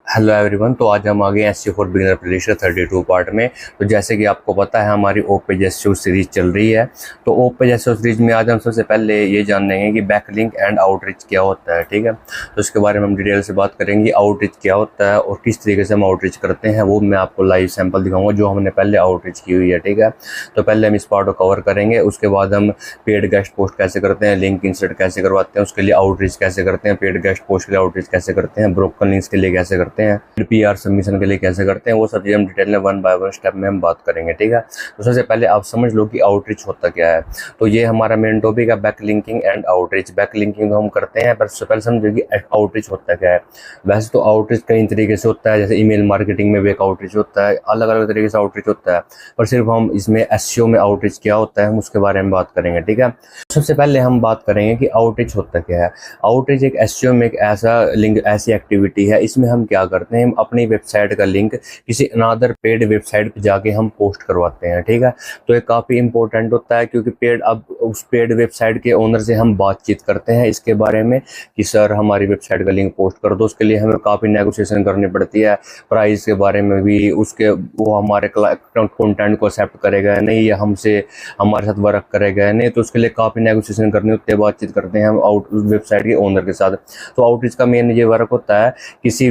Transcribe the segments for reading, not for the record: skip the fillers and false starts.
Hello everyone. तो आज हम आ गए SEO for beginner playlist 32 part में। तो जैसे कि आपको पता है हमारी ओ पेज एसईओ सीरीज चल रही है। तो ओ पेज एसईओ सीरीज में आज हम सबसे पहले ये जानेंगे कि बैकलिंक एंड आउटरीच क्या होता है। ठीक है, तो इसके बारे में हम डिटेल से बात करेंगे। आउटरीच क्या होता है और किस तरीके से हम आउटरीच करते हैं वो मैं आपको लाइव सैंपल दिखाऊंगा जो हमने पहले आउटरीच की हुई है। ठीक है, तो पहले हम इस पार्ट को कवर करेंगे, उसके बाद हम पेड गेस्ट पोस्ट कैसे करते हैं, लिंक इंसर्ट कैसे करवाते हैं, उसके लिए आउटरीच कैसे करते हैं, पेड गेस्ट पोस्ट के लिए आउटरीच कैसे करते हैं, ब्रोकन लिंक्स के लिए कैसे करते हैं, पीआर सबमिशन के लिए कैसे करते हैं, वो सब चीज़ हम डिटेल में वन बाय वन स्टेप में हम बात करेंगे। ठीक है, तो सबसे पहले आप समझ लो कि आउटरीच होता क्या है। तो ये हमारा मेन टॉपिक है बैकलिंकिंग एंड आउटरीच। बैकलिंकिंग तो हम करते हैं, पर सबसे पहले समझो कि आउटरीच होता क्या है। वैसे तो आउटरीच कई तरीके से होता है, जैसे ईमेल मार्केटिंग में भी एक आउटरीच होता है, अलग अलग तरीके से आउटरीच होता है, पर सिर्फ हम इसमें एसईओ में आउटरीच क्या होता है हम उसके बारे में बात करेंगे। ठीक है, सबसे पहले हम बात करेंगे कि आउटरीच होता क्या है। आउटरीच एक एसईओ में एक ऐसा लिंक, ऐसी एक्टिविटी है, इसमें हम क्या करते हैं, हम अपनी वेबसाइट का लिंक किसी अनदर पेड वेबसाइट पे जाके हम पोस्ट करवाते हैं। ठीक है, तो ये काफ़ी इंपॉर्टेंट होता है क्योंकि पेड, अब उस पेड वेबसाइट के ओनर से हम बातचीत करते हैं इसके बारे में कि सर हमारी वेबसाइट का लिंक पोस्ट कर दो। उसके लिए हमें काफ़ी नेगोशिएशन करनी पड़ती है, प्राइस के बारे में भी, उसके वो हमारे कंटेंट को एक्सेप्ट करेगा या नहीं, या हमसे हमारे साथ वर्क करेगा या नहीं, तो उसके लिए काफ़ी नेगोशिएशन करनी होती है, बातचीत करते हैं हम वेबसाइट के ओनर के साथ। तो आउटरीच का मेन ये वर्क होता है, किसी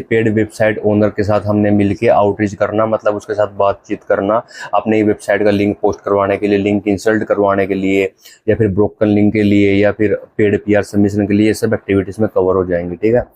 पेड वेबसाइट ओनर के साथ हमने मिलके आउटरीच करना, मतलब उसके साथ बातचीत करना, अपनी वेबसाइट का लिंक पोस्ट करवाने के लिए, लिंक इंसर्ट करवाने के लिए, या फिर ब्रोकन लिंक के लिए, या फिर पेड पीआर सबमिशन के लिए, ये सब एक्टिविटीज में कवर हो जाएंगी। ठीक है,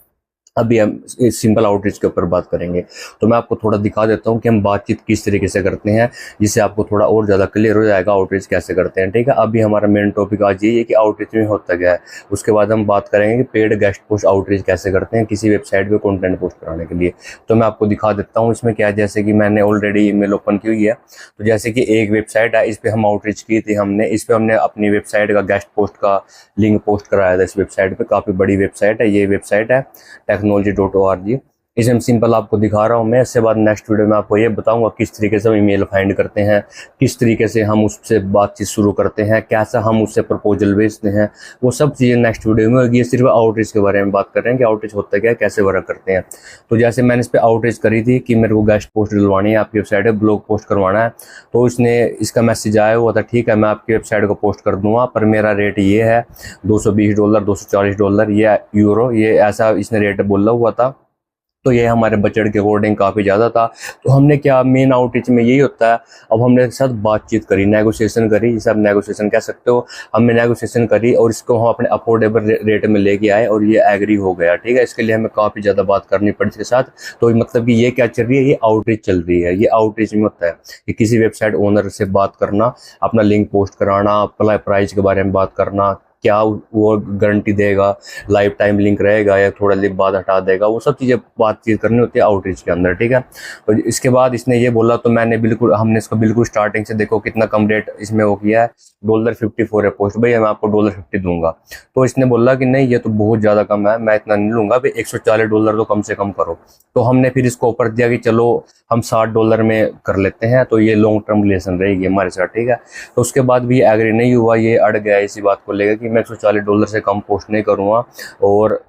अभी हम सिंपल आउटरीच के ऊपर बात करेंगे। तो मैं आपको थोड़ा दिखा देता हूँ कि हम बातचीत किस तरीके से करते हैं, जिससे आपको थोड़ा और ज़्यादा क्लियर हो जाएगा आउटरीच कैसे करते हैं। ठीक है, अभी हमारा मेन टॉपिक आज ये है कि आउटरीच में होता क्या है। उसके बाद हम बात करेंगे कि पेड गेस्ट पोस्ट आउटरीच कैसे करते हैं किसी वेबसाइट पे कंटेंट पोस्ट कराने के लिए। तो मैं आपको दिखा देता हूँ इसमें क्या है। जैसे कि मैंने ऑलरेडी ईमेल ओपन की हुई है, तो जैसे कि एक वेबसाइट है, इस पर हम आउटरीच की थी हमने, इस पर हमने अपनी वेबसाइट का गेस्ट पोस्ट का लिंक पोस्ट कराया था। इस वेबसाइट पर काफ़ी बड़ी वेबसाइट है, ये वेबसाइट है technology.org। इसे हम सिंपल आपको दिखा रहा हूँ मैं। इसके बाद नेक्स्ट वीडियो में आपको ये बताऊंगा किस तरीके से हम ईमेल फाइंड करते हैं, किस तरीके से हम उससे बातचीत शुरू करते हैं, कैसा हम उससे प्रपोजल भेजते हैं, वो सब चीज़ें नेक्स्ट वीडियो में होगी। ये सिर्फ आउटरीच के बारे में बात कर रहे हैं कि आउटरीच होता क्या है, कैसे वर्क करते हैं। तो जैसे मैंने इस पर आउटरीच करी थी कि मेरे को गेस्ट पोस्ट डलवानी है, आपकी वेबसाइट है, ब्लॉग पोस्ट करवाना है, तो उसने इसका मैसेज आया हुआ था, ठीक है मैं आपकी वेबसाइट को पोस्ट कर दूंगा, पर मेरा रेट ये है $220, $240, ये यूरो, ये ऐसा इसने रेट बोला हुआ था। तो ये हमारे बजट के अकॉर्डिंग काफ़ी ज़्यादा था। तो हमने क्या, मेन आउटरीच में यही होता है, अब हमने इसके साथ बातचीत करी, नेगोशिएशन करी, जिसे आप नेगोशिएशन कह सकते हो। हमने नेगोशिएशन करी और इसको हम अपने अफोर्डेबल रेट में लेके आए और ये एग्री हो गया। ठीक है, इसके लिए हमें काफ़ी ज़्यादा बात करनी पड़ी इसके साथ। तो मतलब कि ये क्या चल रही है, ये आउटरीच चल रही है। ये आउटरीच में होता है कि किसी वेबसाइट ओनर से बात करना, अपना लिंक पोस्ट कराना, प्राइस के बारे में बात करना, क्या वो गारंटी देगा, लाइफ टाइम लिंक रहेगा या थोड़ा देर बाद हटा देगा, वो सब चीज़ें बातचीत करनी होती है आउटरीच के अंदर। ठीक है, तो इसके बाद इसने ये बोला, तो मैंने बिल्कुल, हमने इसको बिल्कुल स्टार्टिंग से देखो कितना कम रेट इसमें वो किया है, $54 है पोस्ट, भैया मैं आपको $50 दूंगा। तो इसने बोला कि नहीं ये तो बहुत ज़्यादा कम है, मैं इतना नहीं लूँगा भाई, $140 तो कम से कम करो। तो हमने फिर इसको ऑफर दिया कि चलो हम $60 में कर लेते हैं, तो ये लॉन्ग टर्म रिलेशन रहेगी हमारे साथ। ठीक है, तो उसके बाद भी एग्री नहीं हुआ, ये अड़ गया इसी बात को लेकर कि मैं $140 से कम पोस्ट नहीं करूँगा और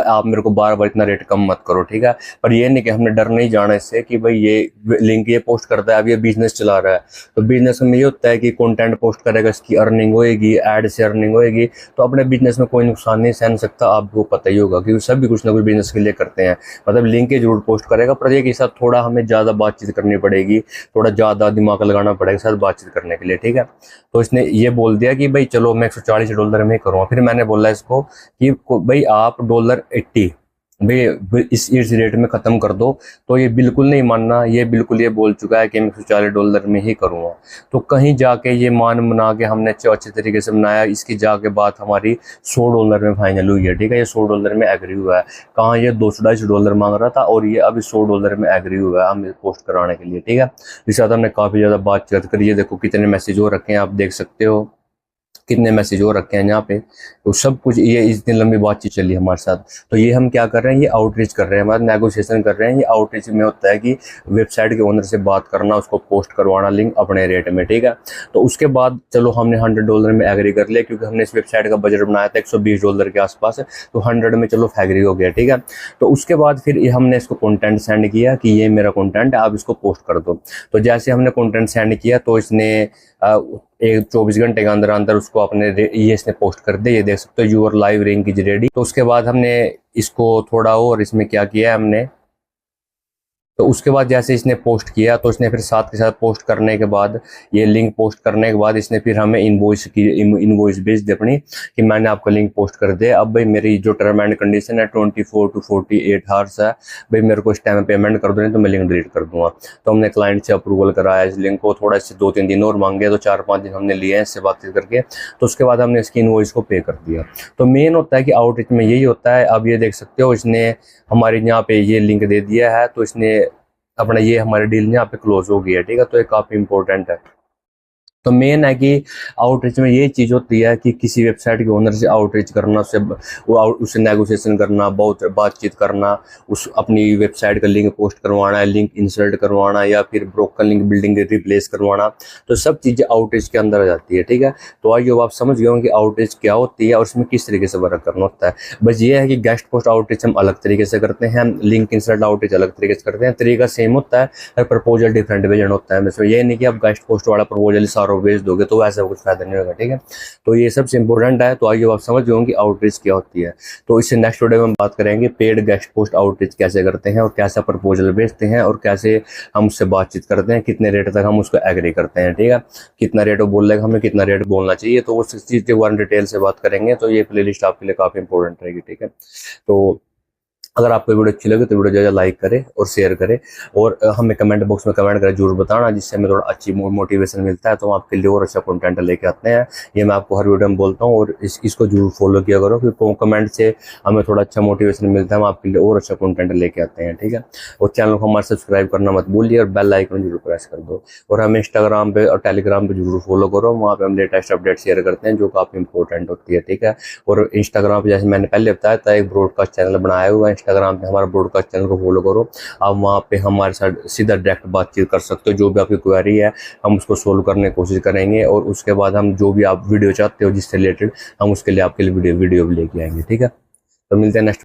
आप मेरे को बार बार इतना रेट कम मत करो। ठीक है, पर ये नहीं कि हमने डर नहीं जाना इससे कि भाई ये लिंक ये पोस्ट करता है, अब ये बिजनेस चला रहा है। तो बिजनेस में ये होता है कि कंटेंट पोस्ट करेगा, इसकी अर्निंग होएगी, ऐड से अर्निंग होएगी, तो अपने बिजनेस में कोई नुकसान नहीं सहन सकता, आपको पता ही होगा क्योंकि सभी कुछ ना कुछ बिजनेस के लिए करते हैं। मतलब लिंक जरूर पोस्ट करेगा, पर ये के साथ थोड़ा हमें ज़्यादा बातचीत करनी पड़ेगी, थोड़ा ज़्यादा दिमाग लगाना पड़ेगा साथ बातचीत करने के लिए। ठीक है, तो इसने ये बोल दिया कि भाई चलो मैं $140 में ही करूँगा। फिर मैंने बोला इसको कि भाई आप $80 भाई इस रेट में ख़त्म कर दो। तो ये बिल्कुल नहीं मानना, ये बिल्कुल ये बोल चुका है कि मैं $140 में ही करूँगा। तो कहीं जाके ये मान मना के हमने अच्छे तरीके से मनाया, इसकी जाके बात हमारी $100 में फाइनल हुई है। ठीक है, ये $100 में एग्री हुआ है। कहाँ ये $200-250 मांग रहा था और ये अभी $100 में एग्री हुआ है हम पोस्ट कराने के लिए। ठीक है, इसके साथ हमने काफ़ी ज़्यादा बातचीत करी। ये देखो कितने मैसेज हो रखे हैं, आप देख सकते हो कितने मैसेज हो रखे हैं यहाँ पे, तो सब कुछ ये इतनी लंबी बातचीत चली हमारे साथ। तो ये हम क्या कर रहे हैं, ये आउटरीच कर रहे हैं, हमारा नेगोशिएशन कर रहे हैं। ये आउटरीच में होता है कि वेबसाइट के ओनर से बात करना, उसको पोस्ट करवाना लिंक अपने रेट में, ठीक है। तो उसके बाद चलो हमने $100 में एग्री कर लिया, क्योंकि हमने इस वेबसाइट का बजट बनाया था $120 के आसपास, तो 100 में चलो एग्री हो गया, ठीक है। तो उसके बाद फिर हमने इसको कंटेंट सेंड किया कि ये मेरा कंटेंट है, आप इसको पोस्ट कर दो। तो जैसे हमने कंटेंट सेंड किया तो इसने एक 24 घंटे के अंदर अंदर उसको अपने ये इसने पोस्ट कर दिया। ये देख सकते हो, your live link is ready. तो उसके बाद हमने इसको थोड़ा और इसमें क्या किया हमने, तो उसके बाद जैसे इसने पोस्ट किया तो इसने फिर साथ के साथ पोस्ट करने के बाद, ये लिंक पोस्ट करने के बाद इसने फिर हमें इनवॉइस भेज दी अपनी कि मैंने आपका लिंक पोस्ट कर दिया। अब भाई मेरी जो टर्म एंड कंडीशन है 24 to 48 आवर्स है, भाई मेरे को इस टाइम में पेमेंट कर दो, नहीं तो मैं लिंक डिलीट कर दूंगा। तो हमने क्लाइंट से अप्रूवल कराया इस लिंक को, थोड़ा इससे 2-3 दिन और मांगे, तो 4-5 दिन हमने लिए हैं इससे बातचीत करके। तो उसके बाद हमने इसकी इनवॉइस को पे कर दिया। तो मेन होता है कि आउटरीच में यही होता है। अब ये देख सकते हो, इसने हमारे यहाँ पे ये लिंक दे दिया है, तो इसने अपना ये हमारी डील यहाँ पे क्लोज हो गई है, ठीक है। तो ये काफी इंपॉर्टेंट है। तो मेन है कि आउटरीच में ये चीज़ होती है कि किसी वेबसाइट के ओनर से आउटरीच करना, उससे नेगोशिएशन करना, बहुत बातचीत करना, उस अपनी वेबसाइट का लिंक पोस्ट करवाना, लिंक इंसर्ट करवाना, या फिर ब्रोकन लिंक बिल्डिंग रिप्लेस करवाना। तो सब चीज़ें आउटरीच के अंदर आ जाती है, ठीक है। तो आइए अब आप समझ गए हो कि आउटरीच क्या होती है और इसमें किस तरीके से वर्क करना होता है। बस ये है कि गेस्ट पोस्ट आउटरीच हम अलग तरीके से करते हैं, लिंक इंसर्ट आउटरीच अलग तरीके से करते हैं। तरीका सेम होता है, प्रपोजल डिफरेंट वेरिएंट होता है। वैसे ये नहीं कि आप गेस्ट पोस्ट वाला प्रपोजल भेज दोगे तो वैसा कुछ फायदा नहीं होगा, ठीक है। तो ये सबसे इंपॉर्टेंट है। तो आइए आप समझ गए कि आउटरीच क्या होती है। तो इससे नेक्स्ट वीडियो में हम बात करेंगे पेड गेस्ट पोस्ट आउटरीच कैसे करते हैं, और कैसा प्रपोजल भेजते हैं, और कैसे हम उससे बातचीत करते हैं, कितने रेट तक हम उसको एग्री करते हैं, ठीक है। कितना रेट वो बोलेगा, हमें कितना रेट बोलना चाहिए, तो उस चीज़ के बारे में डिटेल से बात करेंगे। तो ये प्लेलिस्ट आपके लिए काफ़ी इंपॉर्टेंट रहेगी, ठीक है। तो अगर आपको वीडियो अच्छी लगे तो वीडियो जो लाइक करें और शेयर करें, और हमें कमेंट बॉक्स में कमेंट करें जरूर बताना, जिससे हमें थोड़ा अच्छी मोटिवेशन मिलता है। तो हम आपके लिए और अच्छा कंटेंट लेके आते हैं। ये मैं आपको हर वीडियो में बोलता हूँ, और इसको जरूर फॉलो किया करो, क्योंकि कमेंट से हमें थोड़ा अच्छा मोटिवेशन मिलता है। हम आपके लिए और अच्छा कंटेंट लेके आते हैं, ठीक है। और चैनल को हमारा सब्सक्राइब करना मत भूलिए, और बेल आइकन जरूर प्रेस कर दो। और हमें इंस्टाग्राम पे और टेलीग्राम पे जरूर फॉलो करो, वहाँ पे हम लेटेस्ट अपडेट शेयर करते हैं जो काफ़ी इंपॉर्टेंट होती है, ठीक है। और इंस्टाग्राम पे जैसे मैंने पहले बताया था, एक ब्रॉडकास्ट चैनल बनाया हुआ है इंस्टाग्राम पे, हमारा ब्रॉडकास्ट चैनल को फॉलो करो। आप वहाँ पे हमारे साथ सीधा डायरेक्ट बातचीत कर सकते हो। जो भी आपकी क्वेरी है हम उसको सोल्व करने की कोशिश करेंगे, और उसके बाद हम जो भी आप वीडियो चाहते हो जिससे रिलेटेड, हम उसके लिए आपके लिए वीडियो भी लेके आएंगे, ठीक है। तो मिलते हैं नेक्स्ट